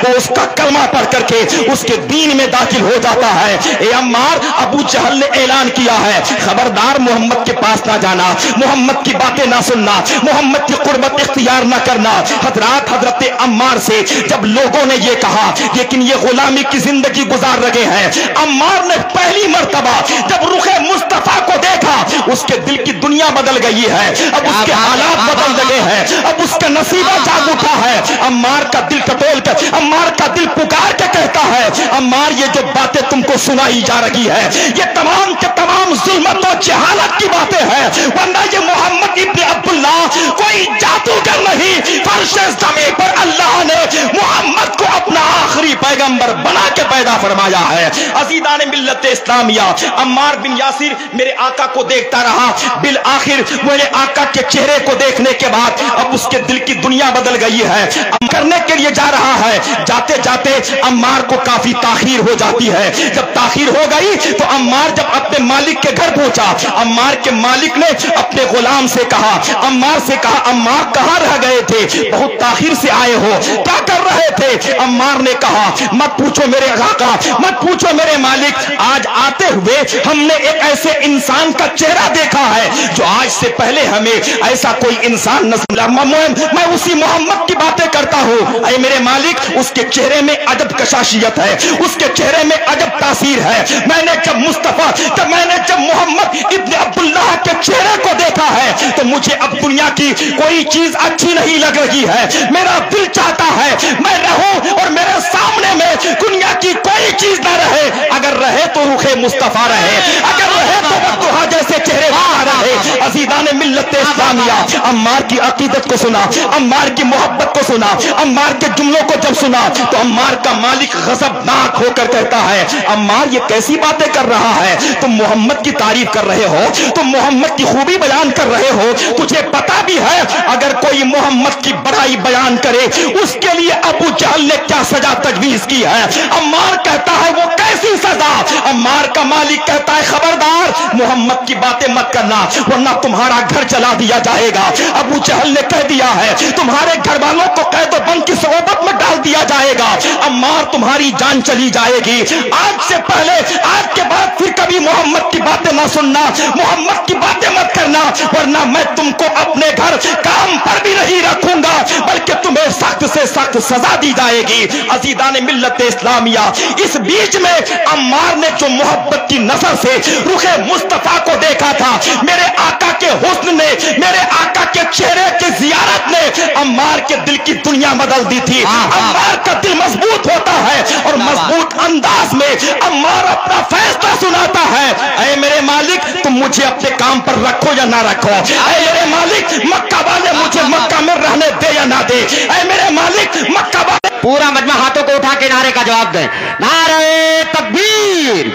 वो उसका कलमा पढ़ करके उसके दीन में दाखिल हो जाता है। ए अम्मार, अबू जहल ने ऐलान किया है, खबरदार मोहम्मद के पास ना जाना, मोहम्मद की बातें ना सुनना, मोहम्मद की कुर्बत इख्तियार ना करना। हजरत अम्मार से जब लोगों ने ये कहा, लेकिन ये गुलामी की जिंदगी गुजार रहे हैं, अम्मार ने पहली मर्तबा जब रुखे मुस्तफा को देखा, उसके दिल की दुनिया बदल गई है, अब उसके हालात बदल गए हैं, अब उसका नसीबा जाग उठा है। अम्मार का दिल टटोल कर, अम्मार का दिल पुकार के कहता है, अम्मार ये जो बातें तुमको सुनाई जा रही है, ये तमाम के तमाम जुल्मत और जहालत की बातें हैं, वरना ये मोहम्मद इब्न अब्दुल्लाह कोई जादूगर नहीं, फर्श ज़मीन पर अल्लाह ने मोहम्मद को अपना आखिरी पैगंबर बना के पैदा फरमाया है। अज़ीज़ान मिल्लत इस्लामिया, अम्मार बिन यासिर मेरे आका को देखता रहा, बिल आखिर मेरे आका के चेहरे को देखने के बाद अब उसके दिल की दुनिया बदल गई है। करने के लिए जा रहा है, जाते जाते अम्मार को काफी ताखीर हो जाती है। जब ताखीर हो गई तो अम्मार जब अपने मालिक के घर पहुंचा, अम्मार के मालिक ने अपने गुलाम से कहा, अम्मार से कहा, अम्मार कहाँ रह गए थे, बहुत ताखीर से आए हो, क्या कर रहे थे? अम्मार ने कहा, मत पूछो मेरे आका, मत पूछो मेरे मालिक, आज आते हुए हमने एक ऐसे इंसान का चेहरा देखा है जो आज से पहले हमें ऐसा कोई इंसान न मिला। मैं उसी मोहम्मद की बातें करता हूँ। ऐ मेरे मालिक, उसके चेहरे में अजब कशाशियत है, उसके चेहरे में अजब तासीर है। मैंने जब मोहम्मद इब्न अब्दुल्लाह के चेहरे को देखा है तो मुझे अब दुनिया की कोई चीज अच्छी नहीं लग रही है। मेरा दिल चाहता है मैं रहूं और मेरे सामने में दुनिया की कोई चीज ना रहे, अगर रहे तो रुखे मुस्तफा रहे, अगर रहे तो बद्दुहा जैसे चेहरे रहे। अज़ीज़ान मिल्लत इस्लामिया, अम्मार की अकीदत को सुना, अम्मार की मोहब्बत को सुना, अम्मार के जुमलों को जब सुना तो अम्मार का मालिक गज़बनाक होकर कहता है, अम्मार ये कैसी बातें कर रहा है, तुम मोहम्मद की तारीफ कर रहे हो, तुम मोहम्मद की खूबी बयान कर रहे हो, तुझे पता भी है अगर कोई मोहम्मद की बड़ाई बयान करे उसके लिए अबू जहल ने क्या सजा तजवीज की है। अम्मार कहता है वो कैसी सजा? अम्मार का मालिक कहता है, खबरदार मोहम्मद की बातें मत करना वरना तुम्हारा घर जला दिया जाएगा। अबू जहल ने कह दिया है तुम्हारे घर वालों को कैद बंद की सोबत में डाल दिया जाएगा, अम्मार तुम्हारी जान चली जाएगी। आज से पहले, आज के बाद फिर कभी मोहम्मद की बातें ना सुनना, मोहम्मद की बातें मत करना, वरना मैं तुमको अपने घर काम पर भी नहीं रखूंगा बल्कि तुम्हें सख्त से सख्त सजा दी जाएगी। अज़ीज़ान मिल्लत इस्लामिया, इस बीच में अम्मार ने जो मोहब्बत की नजर से रुखे मुस्तफा को देखा था, मेरे आका के हुस्न ने, मेरे आका के चेहरे की जियारत ने अम्मार के दिल की दुनिया बदल दी थी। अम्मार का दिल मजबूत होता है और मजबूत अंदाज में अम्मार अपना फैसला सुनाता है, ऐ मेरे मालिक तुम मुझे अपने काम पर रखो या ना रखो, ऐ मेरे मालिक मक्का वाले मुझे मक्का में रहने दे या ना दे, ऐ मेरे मालिक मक्का वाले। पूरा मजमा हाथों को उठा के नारे का जवाब दें, नारे तकबीर,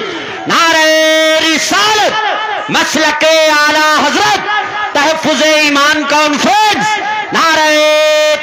नारे रिसालत, मसलके आला हजरत, तहफ़्फ़ुज़े ईमान कॉन्फ्रेंस, नारे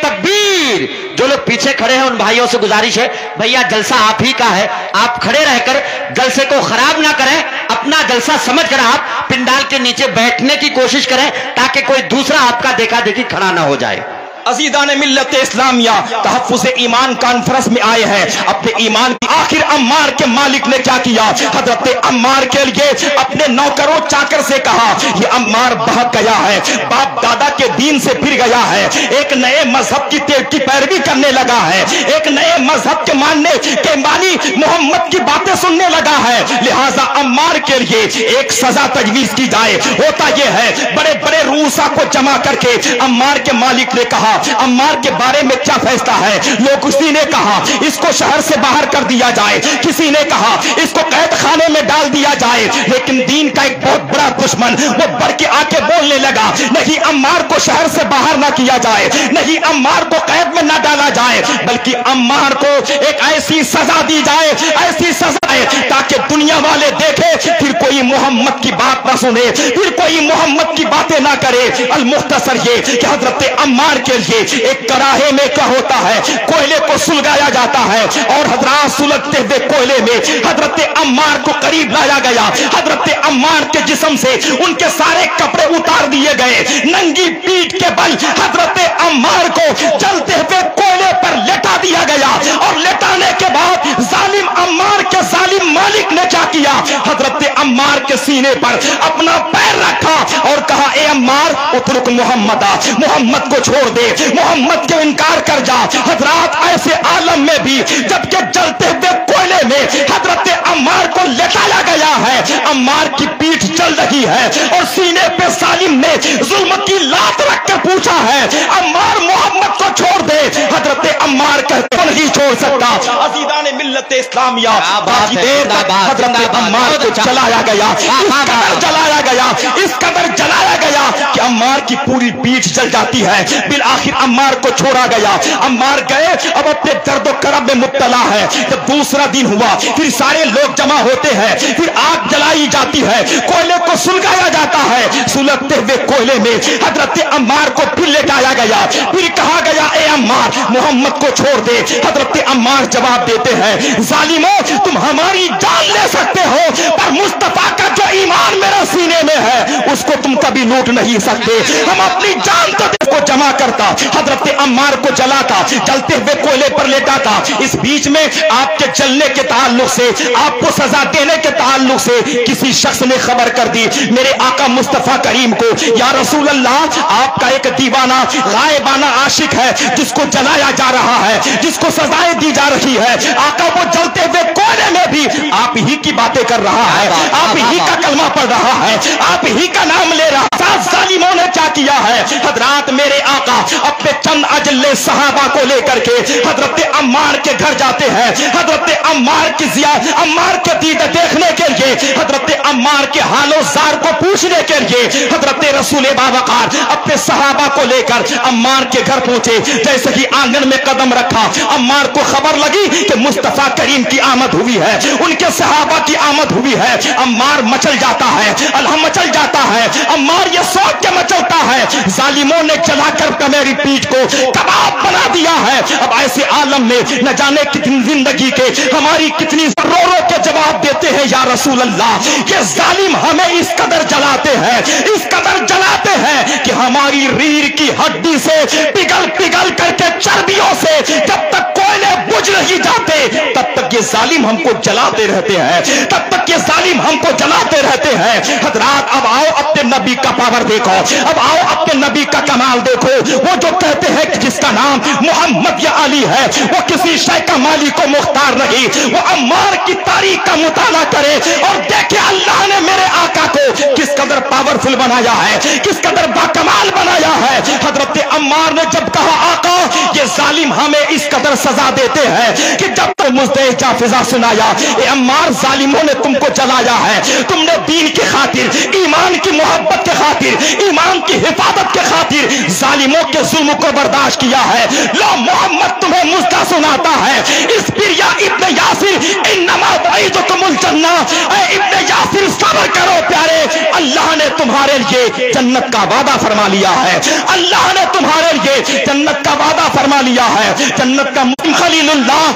तकबीर। जो लोग पीछे खड़े हैं उन भाइयों से गुजारिश है, भैया जलसा आप ही का है, आप खड़े रहकर जलसे को खराब ना करें, अपना जलसा समझ कर आप पिंडाल के नीचे बैठने की कोशिश करें ताकि कोई दूसरा आपका देखा देखी खड़ा ना हो जाए। अज़ीज़ान मिल्लत इस्लामिया, तहफ़्फ़ुज़े ईमान कॉन्फ्रेंस में आए हैं अपने ईमान की। आखिर अम्मार के मालिक ने क्या किया? हजरत अम्मार के लिए अपने नौकरों चाकर से कहा, ये अम्मार बहक गया है, बाप दादा के दीन से फिर गया है, एक नए मजहब की पैरवी करने लगा है, एक नए मजहब के मानने के मानी मोहम्मद की बातें सुनने लगा है, लिहाजा अम्मार के लिए एक सजा तजवीज की जाए। होता यह है बड़े बड़े रूसा को जमा करके अम्मार के मालिक ने कहा, अम्मार के बारे में क्या फैसला है? लोग, किसी ने कहा इसको शहर से बाहर कर दिया जाए, किसी ने कहा इसको कैद खाने में डाल दिया जाए, लेकिन दीन का एक बहुत बड़ा दुश्मन वो बढ़ के आके बोलने लगा, नहीं अम्मार को शहर से बाहर ना किया जाए, नहीं अम्मार को कैद में ना डाला जाए, बल्कि अम्मार को एक ऐसी सजा दी जाए, ऐसी सजा है ताकि दुनिया वाले देखे फिर कोई मोहम्मद की बात ना सुने, फिर कोई मोहम्मद की बातें ना करे। अल मुख्तसर ये कि हजरत अम्मार के لیجئے ایک کڑاہے میں کیا ہوتا ہے، کوئلے کو سلگایا جاتا ہے، اور حضرات سلگتے ہوئے کوئلے میں حضرت عمار کو قریب لایا گیا، حضرت عمار کے جسم سے ان کے سارے کپڑے اتار دیے گئے، ننگی پیٹھ کے بل حضرت عمار کو جلتے ہوئے کوئلے پر لٹا دیا گیا، اور لٹانے کے بعد ظالم عمار کے ظالم مالک نے کیا کیا، حضرت عمار کے سینے پر اپنا پیر رکھا اور کہا اے عمار اترک محمد، محمد کو چھوڑ دے، محمد کے انکار کر جا۔ حضرات ایسے عالم میں بھی جبکہ جلتے ہوئے کوئلے میں حضرت عمار کو لٹایا گیا ہے، عمار کی پیٹھ جل رہی ہے اور سینے پہ ظالم نے ظلم کی لات رکھ کر پوچھا ہے عمار محمد کو چھوڑ دے، حضرت عمار کہتے نہیں چھوڑ سکتا۔ عزیزان ملت اسلامیہ، باقی دیر تک حضرت عمار کو جلایا گیا، اس قدر جلایا گیا، اس قدر جلایا گیا کہ عمار کی پوری پیٹھ جل جاتی ہے۔ بالآخر عمار کو چھوڑا گیا، عمار گئے اب اپنے درد و کرب میں مبتلا ہے۔ جب دوسرا دن ہوا پھر سارے لوگ جمع ہوتے ہیں، پھر آگ جلائی جاتی ہے، کوئلے کو سلگایا جاتا ہے، سلگتے ہوئے کوئلے میں حضرت عمار کو پھر لٹایا گیا، پھر کہا گیا اے عمار محمد کو چھوڑ دے۔ حضرت عمار جواب دیتے ہیں ظالموں تم ہماری جان لے سکتے ہو پر مصطفیٰ کا جو ایمان میرے سینے میں ہے اس کو تم کبھی لوٹ نہیں سکتے، ہم اپنی جان تو کو جمع کرتا، حضرت عمار کو جلاتا، جلتے ہوئے کوئلے پر لیٹاتا۔ اس بیچ میں آپ کے جلنے کے تعلق سے، آپ کو سزا دینے کے تعلق سے کسی شخص نے خبر کر دی میرے آقا مصطفیٰ کریم کو، یا رسول اللہ آپ کا ایک دیوانہ غائبانہ عاشق ہے جس کو جلایا جا رہا ہے، جس کو سزائیں دی جا رہی ہے، آقا وہ جلتے ہوئے کوئلے میں بھی آپ ہی کی باتیں کر رہا ہے، آپ ہی کا کلمہ پڑھ رہا ہے، آپ ہی کا نام لے رہا ہے۔ ظالموں نے کیا کیا ہے، حضرات میرے آقا اپنے چند اجلے صحابہ کو لے کر کے حضرت عمار کے گھر جاتے ہیں، حضرت عمار کی عمار کے دید دیکھنے کے لیے، حضرت عمار کے حال و زار کو پوچھنے کے لیے حضرت رسول باوقار اپنے صحابہ کو لے کر عمار کے گھر پہنچے۔ جیسے ہی آنگن میں قدم رکھا عمار کو خبر لگی کہ مصطفیٰ کریم کی آمد ہوئی ہے، ان کے صحابہ کی آمد ہوئی ہے، عمار مچل جاتا ہے، مچل جاتا ہے، عمار یہ سوچ کے مچلتا ہے ظالموں نے جلا کر میری پیٹھ کو کباب بنا دیا ہے۔ اب ایسے عالم میں نہ جانے کتنی زندگی کے ہماری کتنی رو رو کے جواب دیتے ہیں یا رسول اللہ یہ ظالم ہمیں اس قدر جلاتے ہیں، اس قدر جلاتے ہیں کہ ہماری ریڑھ کی ہڈی سے پگھل پگھل کر کے چربیوں سے جب تک کوئلے بجھ نہیں جاتے تب تک یہ ظالم ہم کو جلاتے رہتے ہیں، تب تک یہ ظالم ہم کو جلاتے رہتے ہیں۔ حضرات اب آؤ اپنے نبی کا پاور دیکھو، اب آؤ اپنے نبی کا کمال دیکھو، وہ جو کہتے ہیں کہ جس کا نام محمد یا علی ہے وہ کسی شے کا مالک و مختار نہیں، وہ عمار کی تاریخ کا مطالعہ کرے اور دیکھے اللہ نے میرے آقا کو کس قدر پاورفل بنایا ہے، کس قدر باکمال بنایا ہے۔ حضرت عمار نے جب کہا آقا یہ ظالم ہمیں اس قدر سزا دیتے ہیں کہ جب تو مزدحجہ فضا سنایا اے عمار ظالموں نے تم کو جلایا ہے، تم نے دین کی خاطر، ایمان کی محبت کے خاطر، ایمان کی حفاظت کے خاطر ظالموں کے ظلم کو برداشت کیا ہے، لو محمد تمہیں مزدہ سناتا ہے اس پر یا ابن یاسر انما وعیدکم الجنہ، اے ابن یاسر صبر کرو پیارے، اللہ نے تمہارے لیے جنت کا وعدہ فرما لیا ہے، اللہ نے تمہارے لیے جنت کا وعدہ فرما لیا ہے، جنت کا خلیل اللہ